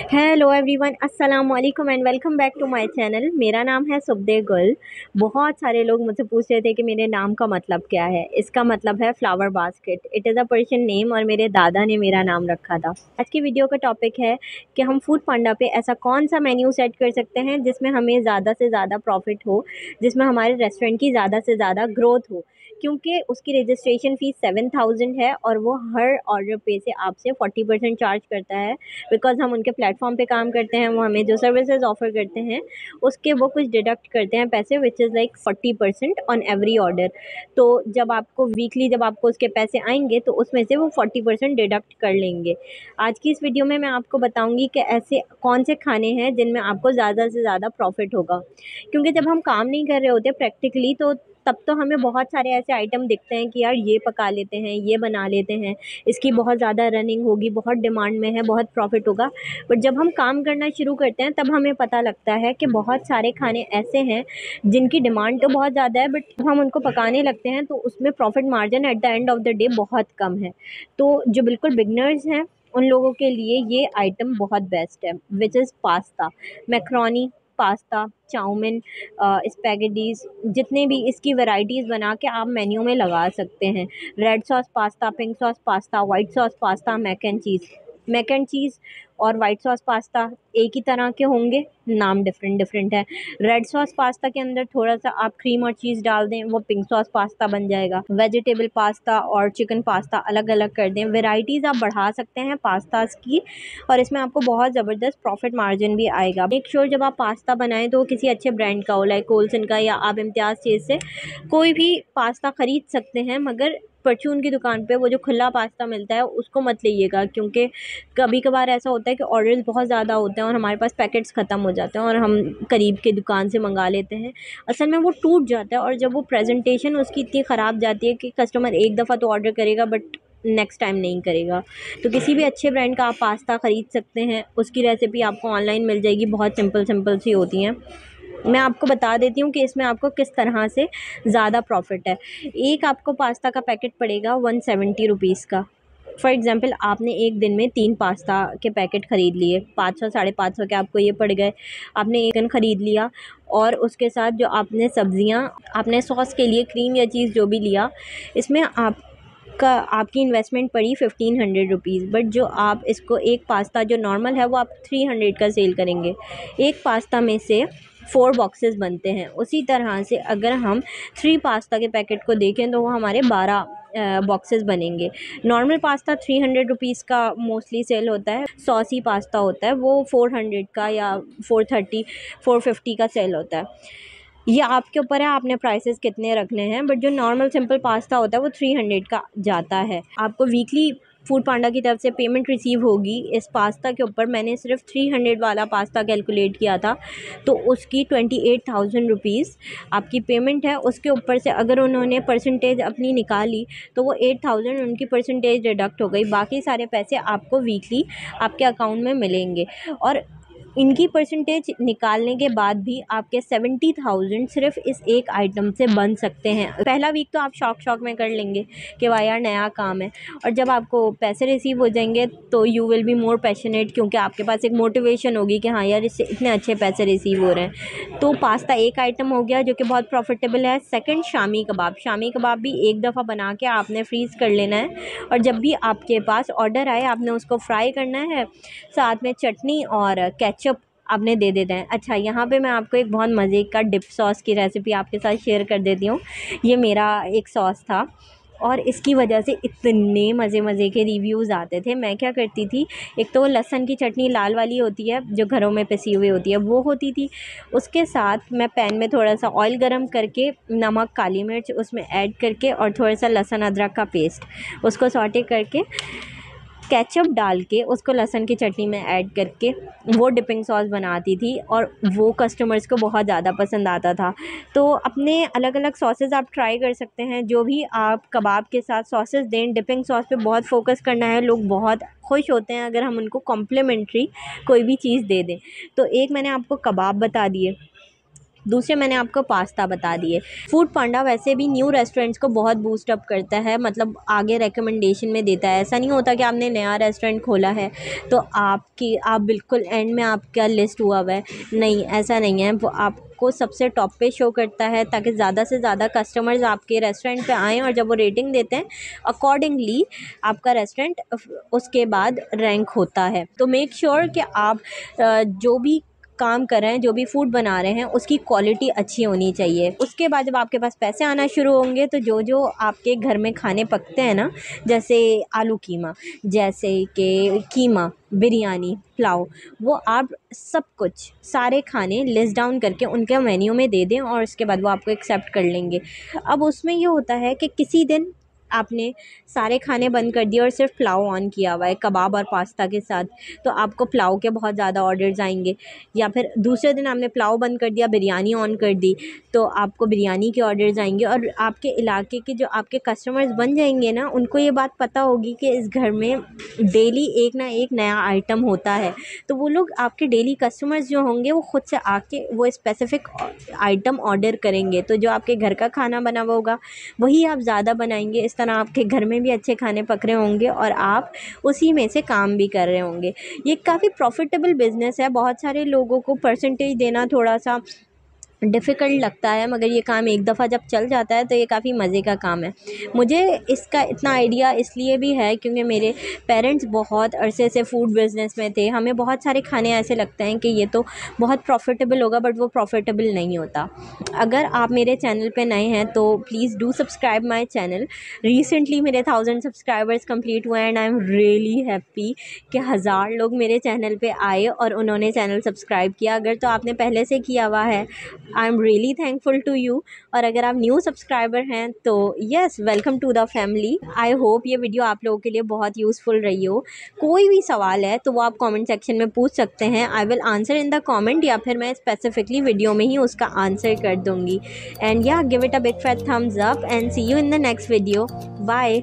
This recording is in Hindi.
हेलो एवरीवन, अस्सलाम वालेकुम and welcome back to my channel. मेरा नाम है सुबदे गुल। बहुत सारे लोग मुझसे पूछ रहे थे कि मेरे नाम का मतलब क्या है। इसका मतलब है flower basket. It is a Persian name और मेरे दादा ने मेरा नाम रखा था। आज की वीडियो का टॉपिक है कि हम फूड पांडा पे ऐसा कौन सा मेन्यू सेट कर सकते हैं जिसमें हमें ज़्यादा से ज़्यादा प्रॉफिट हो, जिसमें हमारे रेस्टोरेंट की ज़्यादा से ज़्यादा ग्रोथ हो। क्योंकि उसकी रजिस्ट्रेशन फ़ीस 7,000 है और वो हर ऑर्डर पे से आपसे 40% चार्ज करता है। बिकॉज़ हम उनके प्लेटफॉर्म पे काम करते हैं, वो हमें जो सर्विसेज ऑफ़र करते हैं उसके वो कुछ डिडक्ट करते हैं पैसे, which is like 40% on every order. तो जब आपको वीकली जब आपको उसके पैसे आएंगे तो उसमें से वो 40% डिडक्ट कर लेंगे। आज की इस वीडियो में मैं आपको बताऊंगी कि ऐसे कौन से खाने हैं जिनमें आपको ज़्यादा से ज़्यादा प्रॉफिट होगा। क्योंकि जब हम काम नहीं कर रहे होते प्रैक्टिकली तो तब तो हमें बहुत सारे ऐसे आइटम दिखते हैं कि यार ये पका लेते हैं, ये बना लेते हैं, इसकी बहुत ज़्यादा रनिंग होगी, बहुत डिमांड में है, बहुत प्रॉफिट होगा। बट जब हम काम करना शुरू करते हैं तब हमें पता लगता है कि बहुत सारे खाने ऐसे हैं जिनकी डिमांड तो बहुत ज़्यादा है, बट जब हम उनको पकाने लगते हैं तो उसमें profit margin at the end of the day बहुत कम है। तो जो बिल्कुल बिगनर्स हैं उन लोगों के लिए ये आइटम बहुत बेस्ट है, which is pasta, macaroni, pasta, chow mein, spaghettis, जितने भी इसकी वैराइटीज़ बना के आप मेन्यू में लगा सकते हैं। Red sauce pasta, pink sauce pasta, white sauce pasta, mac and cheese और वाइट सॉस पास्ता एक ही तरह के होंगे, नाम डिफरेंट डिफरेंट है। रेड सॉस पास्ता के अंदर थोड़ा सा आप क्रीम और चीज़ डाल दें, वो पिंक सॉस पास्ता बन जाएगा। वेजिटेबल पास्ता और चिकन पास्ता अलग अलग कर दें, वेराइटीज़ आप बढ़ा सकते हैं पास्ताज़ की, और इसमें आपको बहुत ज़बरदस्त प्रॉफिट मार्जिन भी आएगा। मेक श्योर जब आप पास्ता बनाएं तो किसी अच्छे ब्रांड का हो, लाइक कोल्सन का, या आप इम्तियाज़ चीज़ से कोई भी पास्ता ख़रीद सकते हैं। मगर परचून की दुकान पे वो जो खुला पास्ता मिलता है उसको मत लीजिएगा, क्योंकि कभी कभार ऐसा होता है कि ऑर्डर्स बहुत ज़्यादा होते हैं और हमारे पास पैकेट्स ख़त्म हो जाते हैं और हम करीब के दुकान से मंगा लेते हैं। असल में वो टूट जाता है और जब वो प्रेजेंटेशन उसकी इतनी ख़राब जाती है कि कस्टमर एक दफ़ा तो ऑर्डर करेगा बट नेक्स्ट टाइम नहीं करेगा। तो किसी भी अच्छे ब्रांड का आप पास्ता ख़रीद सकते हैं, उसकी रेसिपी आपको ऑनलाइन मिल जाएगी, बहुत सिंपल सिंपल सी होती हैं। मैं आपको बता देती हूँ कि इसमें आपको किस तरह से ज़्यादा प्रॉफिट है। एक आपको पास्ता का पैकेट पड़ेगा 170 रुपीज़ का। फॉर एग्ज़ाम्पल आपने एक दिन में 3 पास्ता के पैकेट ख़रीद लिए, 500 550 के आपको ये पड़ गए। आपने एक चिकन ख़रीद लिया और उसके साथ जो आपने सब्ज़ियाँ, आपने सॉस के लिए क्रीम या चीज़ जो भी लिया, इसमें आपकी इन्वेस्टमेंट पड़ी 1500 रुपीज़। बट जो आप इसको एक पास्ता जो नॉर्मल है वो आप 300 का सेल करेंगे। एक पास्ता में से 4 बॉक्सेस बनते हैं। उसी तरह से अगर हम 3 पास्ता के पैकेट को देखें तो वो हमारे 12 बॉक्सेस बनेंगे। नॉर्मल पास्ता 300 रुपीज़ का मोस्टली सेल होता है। सॉसी पास्ता होता है वो 400 का या 430 450 का सेल होता है। ये आपके ऊपर है, आपने प्राइसेस कितने रखने हैं। बट जो नॉर्मल सिंपल पास्ता होता है वो 300 का जाता है। आपको वीकली फूड पांडा की तरफ से पेमेंट रिसीव होगी इस पास्ता के ऊपर। मैंने सिर्फ 300 वाला पास्ता कैलकुलेट किया था तो उसकी 28,000 रुपीज़ आपकी पेमेंट है। उसके ऊपर से अगर उन्होंने परसेंटेज अपनी निकाली तो वो 8,000 उनकी परसेंटेज डिडक्ट हो गई। बाकी सारे पैसे आपको वीकली आपके अकाउंट में मिलेंगे और इनकी परसेंटेज निकालने के बाद भी आपके 70,000 सिर्फ इस एक आइटम से बन सकते हैं। पहला वीक तो आप शौक में कर लेंगे कि वाह यार नया काम है, और जब आपको पैसे रिसीव हो जाएंगे तो you will be more passionate, क्योंकि आपके पास एक मोटिवेशन होगी कि हाँ यार इससे इतने अच्छे पैसे रिसीव हो रहे हैं। तो पास्ता एक आइटम हो गया जो कि बहुत प्रॉफिटेबल है। सेकंड, शामी कबाब भी एक दफ़ा बना के आपने फ्रीज़ कर लेना है और जब भी आपके पास ऑर्डर आए आपने उसको फ्राई करना है, साथ में चटनी और केचप आपने दे देते हैं। अच्छा, यहाँ पे मैं आपको एक बहुत मज़े का डिप सॉस की रेसिपी आपके साथ शेयर कर देती हूँ। ये मेरा एक सॉस था और इसकी वजह से इतने मज़े के रिव्यूज़ आते थे। मैं क्या करती थी, एक तो लहसुन की चटनी लाल वाली होती है जो घरों में पिसी हुई होती है वो होती थी। उसके साथ मैं पैन में थोड़ा सा ऑयल गरम करके नमक, काली मिर्च उसमें ऐड करके और थोड़ा सा लहसुन अदरक का पेस्ट उसको सॉटे करके केचप डाल के उसको लहसुन की चटनी में ऐड करके वो डिपिंग सॉस बनाती थी और वो कस्टमर्स को बहुत ज़्यादा पसंद आता था। तो अपने अलग अलग सॉसेस आप ट्राई कर सकते हैं। जो भी आप कबाब के साथ सॉसेस दें, डिपिंग सॉस पे बहुत फोकस करना है। लोग बहुत खुश होते हैं अगर हम उनको कॉम्प्लीमेंट्री कोई भी चीज़ दे दें। तो एक मैंने आपको कबाब बता दिए, दूसरे मैंने आपको पास्ता बता दिए। फूड पांडा वैसे भी न्यू रेस्टोरेंट्स को बहुत बूस्ट अप करता है, मतलब आगे रिकमेंडेशन में देता है। ऐसा नहीं होता कि आपने नया रेस्टोरेंट खोला है तो आप बिल्कुल एंड में आपका लिस्ट हुआ है, नहीं ऐसा नहीं है। वो आपको सबसे टॉप पे शो करता है ताकि ज़्यादा से ज़्यादा कस्टमर्स आपके रेस्टोरेंट पे आएँ, और जब वो रेटिंग देते हैं अकॉर्डिंगली आपका रेस्टोरेंट उसके बाद रैंक होता है। तो मेक श्योर कि आप जो भी काम कर रहे हैं, जो भी फूड बना रहे हैं, उसकी क्वालिटी अच्छी होनी चाहिए। उसके बाद जब आपके पास पैसे आना शुरू होंगे तो जो जो आपके घर में खाने पकते हैं ना, जैसे आलू कीमा, जैसे कि कीमा, बिरयानी, पुलाव, वो आप सब कुछ सारे खाने लिस्ट डाउन करके उनके मेन्यू में दे दें और उसके बाद वो आपको एक्सेप्ट कर लेंगे। अब उसमें ये होता है कि किसी दिन आपने सारे खाने बंद कर दिए और सिर्फ पुलाव ऑन किया हुआ है कबाब और पास्ता के साथ, तो आपको पुलाव के बहुत ज़्यादा ऑर्डर्स आएंगे। या फिर दूसरे दिन आपने पुलाव बंद कर दिया, बिरयानी ऑन कर दी, तो आपको बिरयानी के ऑर्डर्स आएंगे। और आपके इलाके के जो आपके कस्टमर्स बन जाएंगे ना, उनको ये बात पता होगी कि इस घर में डेली एक ना एक नया आइटम होता है, तो वो लोग आपके डेली कस्टमर्स जो होंगे वो खुद से आके वो स्पेसिफ़िक आइटम ऑर्डर करेंगे। तो जो आपके घर का खाना बना हुआ होगा वही आप ज़्यादा बनाएंगे। इस तरह आपके घर में भी अच्छे खाने पक रहे होंगे और आप उसी में से काम भी कर रहे होंगे। ये काफ़ी प्रॉफिटेबल बिज़नेस है। बहुत सारे लोगों को परसेंटेज देना थोड़ा सा डिफ़िकल्ट लगता है, मगर ये काम एक दफ़ा जब चल जाता है तो ये काफ़ी मज़े का काम है। मुझे इसका इतना आइडिया इसलिए भी है क्योंकि मेरे पेरेंट्स बहुत अरसे से फूड बिज़नेस में थे। हमें बहुत सारे खाने ऐसे लगते हैं कि ये तो बहुत प्रॉफिटेबल होगा, बट वो प्रॉफिटेबल नहीं होता। अगर आप मेरे चैनल पे नए हैं तो please do subscribe my channel. Recently मेरे 1000 सब्सक्राइबर्स कंप्लीट हुए and I am really happy कि 1000 लोग मेरे चैनल पे आए और उन्होंने चैनल सब्सक्राइब किया। अगर तो आपने पहले से किया हुआ है, I am really thankful to you. और अगर आप न्यू सब्सक्राइबर हैं तो yes, welcome to the family. I hope ये वीडियो आप लोगों के लिए बहुत यूज़फुल रही हो। कोई भी सवाल है तो वो आप कमेंट सेक्शन में पूछ सकते हैं। I will answer in the comment, या फिर मैं स्पेसिफिकली वीडियो में ही उसका आंसर कर दूँगी। And yeah give it a big fat thumbs up and see you in the next video. Bye.